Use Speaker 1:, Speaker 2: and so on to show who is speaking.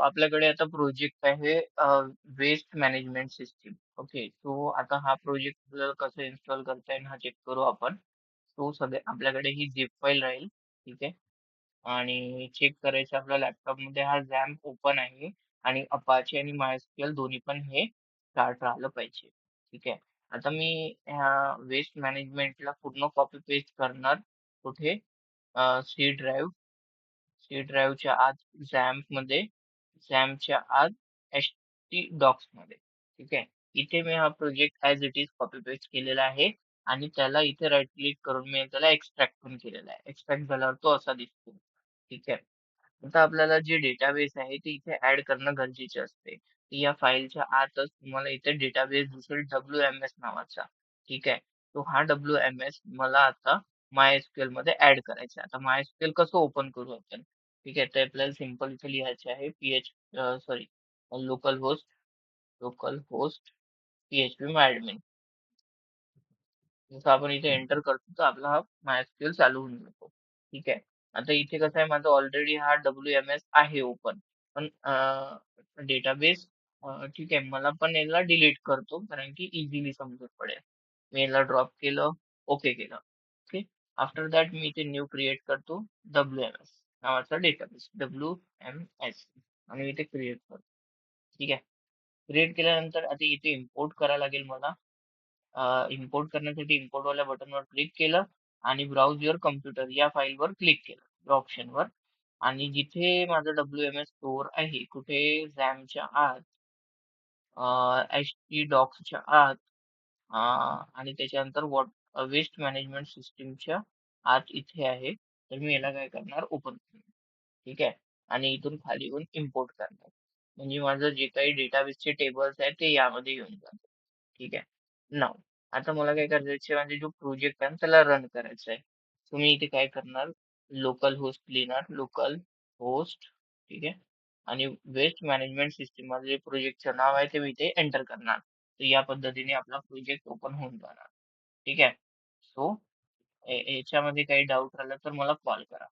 Speaker 1: आपल्याकडे आता प्रोजेक्ट आहे waste management system. Okay. So आता हा प्रोजेक्ट आपल्याला कसं इन्स्टॉल करता येईल हा चेक करू आपण. तो सगळे आपल्याकडे ही झिप फाईल राहील. ठीक आहे. आणि चेक करायचं आपल्या लॅपटॉपमध्ये हा झॅम्प ओपन आहे आणि अपाचे आणि मायस्क्यूएल दोन्ही पण हे स्टार्ट राहिलं पाहिजे. ठीक आहे. आता मी ह्या वेस्ट मॅनेजमेंटला पूर्ण कॉपी पेस्ट करणार. कुठे? C drive. सी ड्राईव्हच्या आत झॅम्पमध्ये, झॅम्पच्या आत एच डॉक्स मध्ये. ठीक आहे. इथे मी हा project as it is copy paste केलेला आहे आणि त्याला इथे राईट क्लिक करून मी त्याला एक्सट्रॅक्ट पण केलेला आहे. एक्सट्रॅक्ट झाल्यावर तो असा दिसतो. ठीक आहे. आता आपल्याला जे डेटाबेस आहे ते इथे ऍड करणं गरजेचे असते. या फाईलच्या आतच तुम्हाला इथे डेटाबेस दिसेल WMS नावाचा. ठीक आहे. तो हा WMS मला आता MySQL मध्ये ऍड करायचा आहे. आता MySQL कसं ओपन करू आपण? ठीक आहे. तर आपल्याला सिंपल इथे लिहायचे आहे sorry local host PHP MyAdmin. जसं आपण इथे एंटर करतो तर आपला हा MySQL चालू होऊन जातो. ठीक आहे. आता इथे कसं आहे माझा ऑलरेडी हा WMS आहे ओपन. पण डेटाबेस ठीक आहे. मला पण याला डिलीट करतो कारण की इझिली समजून पडेल. मी याला ड्रॉप केलं, ओके केलं. ओके. आफ्टर दॅट मी इथे न्यू क्रिएट करतो WMS नावाचा डेटाबेस WMS आणि मी इथे क्रिएट करतो. ठीक आहे. क्रिएट केल्यानंतर आता इथे इम्पोर्ट करायला लागेल मला. इम्पोर्ट करण्यासाठी इम्पोर्ट वाल्या बटनवर क्लिक केलं आणि ब्राउज युअर कम्प्युटर या फाईलवर क्लिक केलं या ऑप्शनवर आणि जिथे माझा WMS स्टोअर आहे कुठे झॅमच्या आत एच डॉक्सच्या आत आणि त्याच्यानंतर वेस्ट मॅनेजमेंट सिस्टीमच्या आत इथे आहे. तर मी याला काय करणार ओपन करणार. ठीक आहे. आणि इथून खाली येऊन इम्पोर्ट करणार. म्हणजे माझं जे काही डेटाबेसचे टेबल्स आहेत ते यामध्ये येऊन जातात. ठीक आहे. नाव आता मला काय करायचं आहे म्हणजे जो प्रोजेक्ट आहे ना, त्याला रन करायचा आहे. तुम्ही इथे काय करणार लोकल होस्ट लिहिणार लोकल होस्ट. ठीक आहे. आणि वेस्ट मॅनेजमेंट सिस्टीम माझं जे प्रोजेक्टचं नाव आहे ते मी इथे एंटर करणार. तर या पद्धतीने आपला प्रोजेक्ट ओपन होऊन जाणार. ठीक आहे. सो याच्यामध्ये काही डाऊट राहिला तर मला कॉल करा.